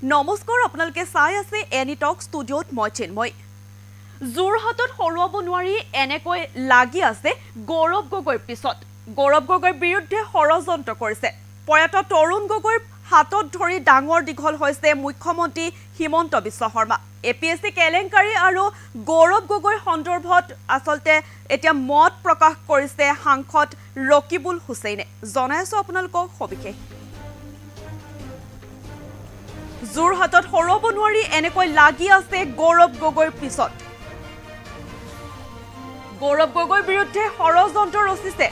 নমস্কাৰ আপোনালোকে চাই আছে এনি টক ষ্টুডিঅ'ত মই চিন্ময় যোৰহাটত হৰুৱাব নোৱাৰি এনেকৈ লাগি আছে গৌৰৱ গগৈৰ পিছত গৌৰৱ গগৈৰ বিৰুদ্ধে ষড়যন্ত্ৰ কৰিছে প্ৰয়াত তৰুণ গগৈৰ হাতত ধৰি ডাঙৰ দীঘল হৈছে মুখ্যমন্ত্ৰী হিমন্ত বিশ্ব শৰ্মা এপিএছচি কেলেংকাৰী আৰু গৌৰৱ গগৈৰ সন্দৰ্ভত আসলতে এতিয়া মত প্ৰকাশ কৰিছে সাংসদ ৰকিবুল হুছেইনে জনাইছো আপোনালোকক সবিশেষ যোৰহাটত হৰুৱাব নোৱাৰি এনেকৈ লাগি আছে গৌৰৱ গগৈৰ পিছত গৌৰৱ গগৈৰ বিৰুদ্ধে ষড়যন্ত্ৰ ৰচিছে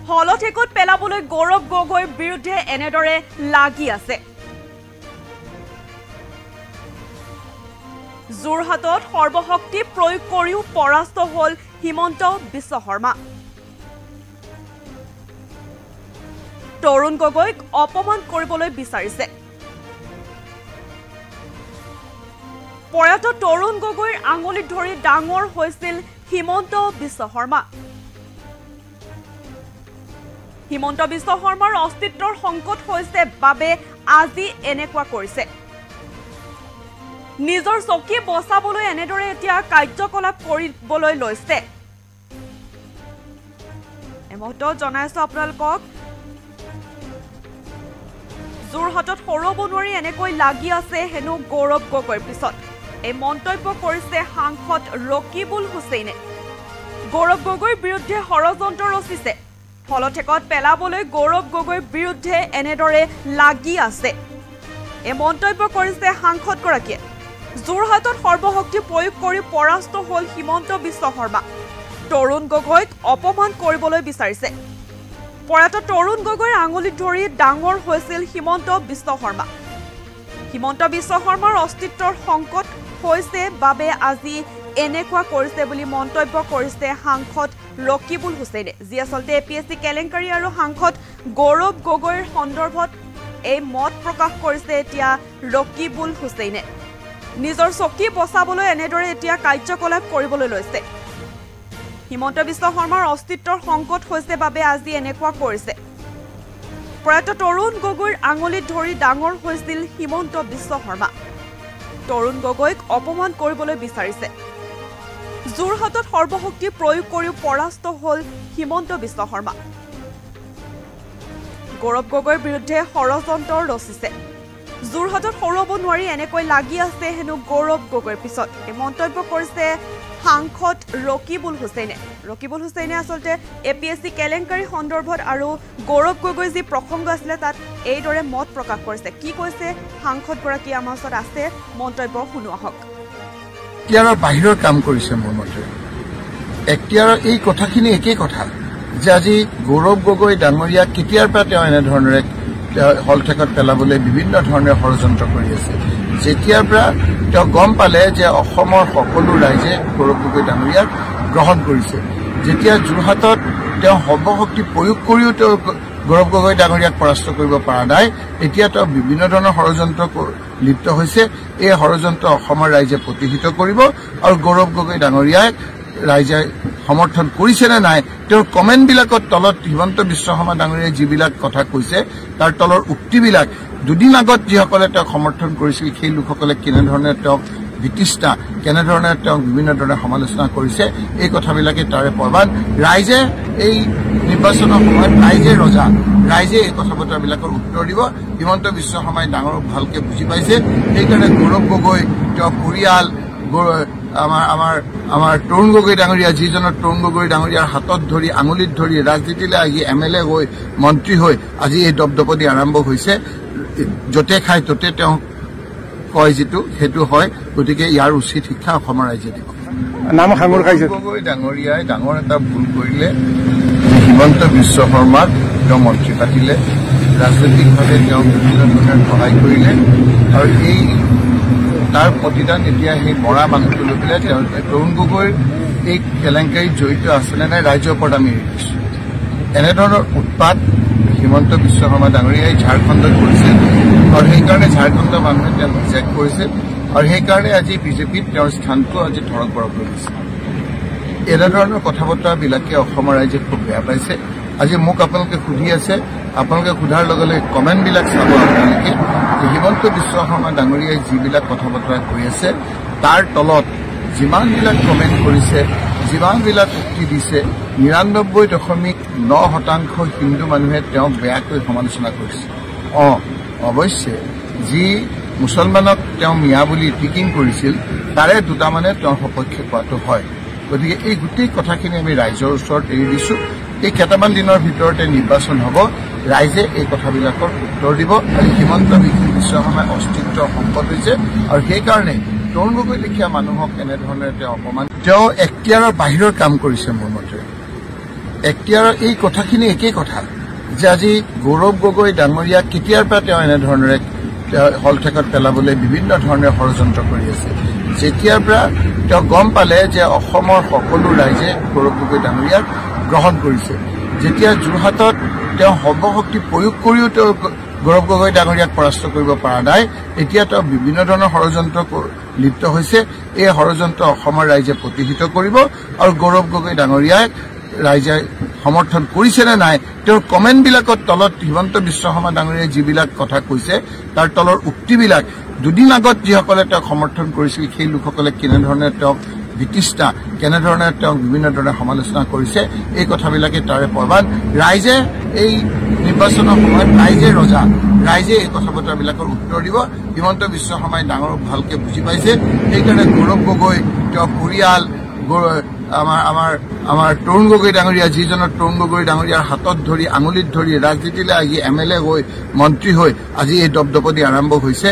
হলঠেকত পেলাবলৈ গৌৰৱ গগৈৰ বিৰুদ্ধে এনেদৰে লাগি আছে যোৰহাটত সৰ্বশক্তি প্ৰয়োগ কৰিও পৰাস্ত হল হিমন্ত বিশ্ব শৰ্মা তৰুণ গগৈক অপমান কৰিবলৈ বিচাৰিছে প্ৰয়াত তৰুণ গগৈৰ আঙুলিত ধৰি ডাঙৰ হৈছিল হিমন্ত বিশ্ব শৰ্মা হিমন্ত বিশ্ব শৰ্মাৰ অস্তিত্বৰ সংকট হৈছে বাবে আজি এনেকুৱা কৰিছে নিজৰ চকী বচাবলৈ এনেদৰে এতিয়া কাৰ্যকলাপ কৰিবলৈ লৈছে এমহত জনাইছো আপোনালোকক যোৰহাটত হৰুৱাব নোৱাৰি এনেকৈ লাগি আছে হেনো গৌৰৱ গগৈৰ পিছত এই মন্তব্য কৰিছে সাংসদ ৰকিবুল হুছেইনে গৌৰৱ গগৈৰ বিৰুদ্ধে ষড়যন্ত্ৰ ৰচিছে হলঠেকত পেলাবলৈ গৌৰৱ গগৈৰ বিৰুদ্ধে এনেদৰে লাগি আছে এই মন্তব্য কৰিছে সাংসদগৰাকীয়ে যোৰহাটত সৰ্বশক্তি প্ৰয়োগ কৰি পৰাস্ত হল হিমন্ত বিশ্ব শৰ্মা তৰুণ গগৈক অপমান কৰিবলৈ বিচাৰিছে প্ৰয়াত তৰুণ গগৈৰ আঙুলিত ধৰি ডাঙৰ হৈছিল হিমন্ত বিশ্ব শৰ্মা হিমন্ত বিশ্ব শৰ্মাৰ অস্তিত্বৰ সংকট হৈছে বাবে আজি এনেকুৱা কৰিছে বুলি মন্তব্য কৰিছে সাংসদ ৰকিবুল হুছেইনে যি আসলতে এপিএছচি কেলেংকাৰী আৰু সাংসদ গৌৰৱ গগৈৰ সন্দৰ্ভত এই মত প্ৰকাশ কৰিছে এতিয়া ৰকিবুল হুছেইনে নিজৰ চকী বচাবলৈ এনেদৰে এতিয়া কাৰ্যকলাপ কৰিবলৈ লৈছে হিমন্ত বিশ্ব শৰ্মাৰ অস্তিত্বৰ সংকট হৈছে বাবে আজি এনেকুৱা কৰিছে প্ৰয়াত তৰুণ গগৈৰ আঙুলিত ধৰি ডাঙৰ হৈছিল হিমন্ত বিশ্ব শৰ্মা তৰুণ গগৈক অপমান কৰিবলৈ বিচাৰিছে যোৰহাটত সৰ্বশক্তি প্ৰয়োগ কৰি পৰাস্ত হল হিমন্ত বিশ্ব শৰ্মা গৌৰৱ গগৈৰ বিৰুদ্ধে ষড়যন্ত্ৰ ৰচিছে যোৰহাটত হৰুৱাব নোৱাৰি এনেকৈ লাগি আছে হেনো গৌৰৱ গগৈৰ পিছত এই মন্তব্য কৰিছে সাংসদ ৰকিবুল হুছেইনে আসলতে এপিএছচি কেলেংকাৰী সন্দৰ্ভত আৰু গৌৰৱ গগৈ যি প্ৰসংগ আছিলে তাত এইদৰে মত প্ৰকাশ কৰিছে কি কৈছে সাংসদগৰাকী আমাৰ ওচৰত আছে মন্তব্য শুনো আহক এতিয়াৰ বাহিৰৰ কাম কৰিছে মোৰ মতে এতিয়াৰ এই কথাখিনি একেই কথা যে আজি গৌৰৱ গগৈ ডাঙৰীয়া কেতিয়াৰ পৰা তেওঁ এনেধৰণেৰে হলঠেকত পেলাবলৈ বিভিন্ন ধৰণে ষড়যন্ত্ৰ কৰি আছে যেতিয়াৰ পৰা তেওঁ গম পালে যে অসমৰ সকলো ৰাইজে গৌৰৱ গগৈ ডাঙৰীয়াক গ্ৰহণ কৰিছে যেতিয়া যোৰহাটত তেওঁ সৰ্বশক্তি প্ৰয়োগ কৰিও তেওঁ গৌৰৱ গগৈ ডাঙৰীয়াক পৰাস্ত কৰিব পৰা নাই এতিয়া তেওঁ বিভিন্ন ধৰণৰ ষড়যন্ত্ৰ লিপ্ত হৈছে এই ষড়যন্ত্ৰ অসমৰ ৰাইজে প্ৰতিহিত কৰিব আৰু গৌৰৱ গগৈ ডাঙৰীয়াক ৰাইজে সমৰ্থন কৰিছে নে নাই তেওঁৰ কমেণ্টবিলাকত তলত হিমন্ত বিশ্ব শৰ্মা ডাঙৰীয়াই যিবিলাক কথা কৈছে তাৰ তলৰ উক্তিবিলাক দুদিন আগত যিসকলে তেওঁক সমৰ্থন কৰিছিল সেই লোকসকলে কেনেধৰণে তেওঁক বিতৃষ্ণা কেনেধৰণে তেওঁক বিভিন্ন ধৰণে সমালোচনা কৰিছে এই কথাবিলাকে তাৰে প্ৰমাণ ৰাইজে এই নিৰ্বাচনৰ সময়ত ৰাইজে ৰজা ৰাইজে এই কথা বতৰাবিলাকৰ উত্তৰ দিব হিমন্ত বিশ্ব শৰ্মাই ডাঙৰক ভালকে বুজি পাইছে সেইকাৰণে গৌৰৱ গগৈ তেওঁৰ পৰিয়াল আমাৰ তৰুণ গগৈ ডাঙৰীয়া যিজনৰ তৰুণ গগৈ ডাঙৰীয়াৰ হাতত ধৰি আঙুলিত ধৰি ৰাজনীতিলৈ আহি এমএলএ হৈ মন্ত্ৰী হৈ আজি এই দপদপনি আৰম্ভ হৈছে য'তে খাই ত'তে তেওঁ কয় যিটো সেইটো হয় গতিকে ইয়াৰ উচিত শিক্ষা অসমৰ ৰাইজে দিব নাম সাঙুৰ খাইছে গগৈ ডাঙৰীয়াই ডাঙৰ এটা ভুল কৰিলে হিমন্ত বিশ্ব শৰ্মাক তেওঁ মন্ত্ৰী পাতিলে ৰাজনৈতিকভাৱে তেওঁ বিভিন্ন ধৰণে সহায় কৰিলে আৰু এই তাৰ প্ৰতিদান এতিয়া সেই মৰা মানুহটো লৈ পেলাই তৰুণ গগৈৰ এই কেলেংকাৰীত জড়িত আছেনে নাই ৰাইজৰ ওপৰত আমি এৰি দিছোঁ এনেধৰণৰ উৎপাত হিমন্ত বিশ্ব শৰ্মা ডাঙৰীয়াই ঝাৰখণ্ডত কৰিছে আৰু সেইকাৰণে ঝাৰখণ্ডৰ মানুহে তেওঁক ৰিজেক্ট কৰিছে আৰু সেইকাৰণে আজি বিজেপিত তেওঁৰ স্থানটো আজি ধৰক বৰক লৈ দিছে এনেধৰণৰ কথা বতৰাবিলাকে অসমৰ ৰাইজে খুব বেয়া পাইছে আজি মোক আপোনালোকে সুধি আছে, আপোনালোকে সোধাৰ লগে লগে কমেণ্টবিলাক চাব আপোনালোকে। হিমন্ত বিশ্ব শৰ্মা ডাঙৰীয়াই যিবিলাক কথা বতৰা কৈ আছে তাৰ তলত যিমানবিলাক কমেণ্ট কৰিছে, যিমানবিলাক উক্তি দিছে, 99.9% হিন্দু মানুহে তেওঁক বেয়াকৈ সমালোচনা কৰিছে। অৱশ্যে যি মুছলমানক তেওঁ মিয়া বুলি টিকিং কৰিছিল তাৰে দুটামানে তেওঁৰ সপক্ষে কোৱাটো হয়। গতিকে এই গোটেই কথাখিনি আমি ৰাইজৰ ওচৰত এৰি দিছোঁ। এই কেইটামান দিনৰ ভিতৰতে নিৰ্বাচন হ'ব, ৰাইজে এই কথাবিলাকৰ উত্তৰ দিব। আৰু হিমন্ত বিশ্ব শৰ্মাৰ অস্তিত্ব সম্পদ হৈছে, আৰু সেইকাৰণে তৰুণ গগৈ লেখীয়া মানুহক এনেধৰণে তেওঁ অপমান, তেওঁ এখতিয়াৰৰ বাহিৰৰ কাম কৰিছে। মোৰ মতে এখতিয়াৰৰ এই কথাখিনি একেই কথা যে আজি গৌৰৱ গগৈ ডাঙৰীয়াক কেতিয়াৰ পৰা তেওঁ এনেধৰণেৰে হলঠেকত পেলাবলৈ বিভিন্ন ধৰণে ষড়যন্ত্ৰ কৰি আছে। যেতিয়াৰ পৰা তেওঁ গম পালে যে অসমৰ সকলো ৰাইজে গৌৰৱ গগৈ ডাঙৰীয়াক গ্ৰহণ কৰিছে, যেতিয়া যোৰহাটত তেওঁ সৰ্বশক্তি প্ৰয়োগ কৰিও তেওঁ গৌৰৱ গগৈ ডাঙৰীয়াক পৰাস্ত কৰিব পৰা নাই, এতিয়া তেওঁ বিভিন্ন ধৰণৰ ষড়যন্ত্ৰ লিপ্ত হৈছে। এই ষড়যন্ত্ৰ অসমৰ ৰাইজে প্ৰতিহিত কৰিব, আৰু গৌৰৱ গগৈ ডাঙৰীয়াক ৰাইজে সমৰ্থন কৰিছে নে নাই, তেওঁৰ কমেণ্টবিলাকত তলত হিমন্ত বিশ্ব শৰ্মা ডাঙৰীয়াই যিবিলাক কথা কৈছে তাৰ তলৰ উক্তিবিলাক, দুদিন আগত যিসকলে তেওঁক সমৰ্থন কৰিছিল সেই লোকসকলে কেনেধৰণে তেওঁক বিতৃষ্ণা, কেনেধৰণে তেওঁক বিভিন্ন ধৰণে সমালোচনা কৰিছে, এই কথাবিলাকে তাৰে প্ৰমাণ। ৰাইজে এই নিৰ্বাচনৰ সময়ত ৰাইজে ৰজা, ৰাইজে এই কথা বতৰাবিলাকৰ উত্তৰ দিব। হিমন্ত বিশ্ব শৰ্মাই ডাঙৰ ভালকে বুজি পাইছে, সেইকাৰণে গৌৰৱ গগৈ, তেওঁৰ পৰিয়াল, আমাৰ তৰুণ গগৈ ডাঙৰীয়া, যিজনৰ তৰুণ গগৈ ডাঙৰীয়াৰ হাতত ধৰি, আঙুলিত ধৰি ৰাজনীতিলৈ আহি MLA হৈ, মন্ত্ৰী হৈ আজি এই দপদপনি আৰম্ভ হৈছে।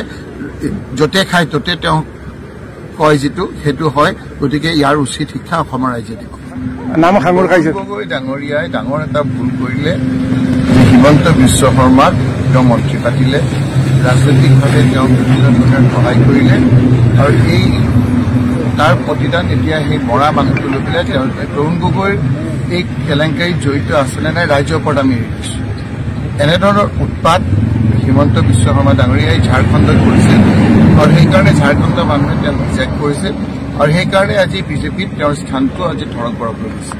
য'তে খায় ত'তে তেওঁ কয় যিটো সেইটো হয়। গতিকে ইয়াৰ উচিত শিক্ষা অসমৰ ৰাইজে দিব। গগৈ ডাঙৰীয়াই ডাঙৰ এটা ভুল কৰিলে, হিমন্ত বিশ্ব শৰ্মাক তেওঁ মন্ত্ৰী পাতিলে, ৰাজনৈতিকভাৱে তেওঁক বিভিন্ন ধৰণে সহায় কৰিলে, আৰু এই তাৰ প্ৰতিদান এতিয়া সেই মৰা মানুহটো লৈ পেলাই তেওঁ তৰুণ গগৈৰ এই কেলেংকাৰীত জড়িত আছেনে নাই ৰাইজৰ ওপৰত আমি এৰি দিছোঁ। এনেধৰণৰ উৎপাত হিমন্ত বিশ্ব শৰ্মা ডাঙৰীয়াই ঝাৰখণ্ডত কৰিছিল, আৰু সেইকাৰণে ঝাৰখণ্ডৰ মানুহে তেওঁক ৰিজেক্ট কৰিছিল, আৰু সেইকাৰণে আজি বিজেপিত তেওঁৰ স্থানটো আজি ধৰক বৰক হৈ গৈছে।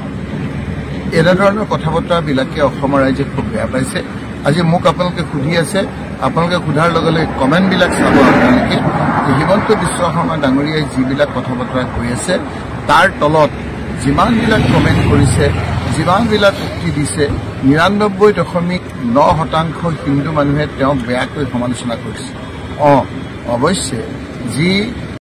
এনেধৰণৰ কথা বতৰাবিলাকে অসমৰ ৰাইজে খুব বেয়া পাইছে। আজি মোক আপোনালোকে সুধি আছে, আপোনালোকে সোধাৰ লগে লগে কমেণ্টবিলাক চাব আপোনালোকে। হিমন্ত বিশ্ব শৰ্মা ডাঙৰীয়াই যিবিলাক কথা বতৰা কৈ আছে তাৰ তলত যিমানবিলাক কমেণ্ট কৰিছে, যিমানবিলাক উক্তি দিছে, 99.9% হিন্দু মানুহে তেওঁক বেয়াকৈ সমালোচনা কৰিছে। অৱশ্যে যি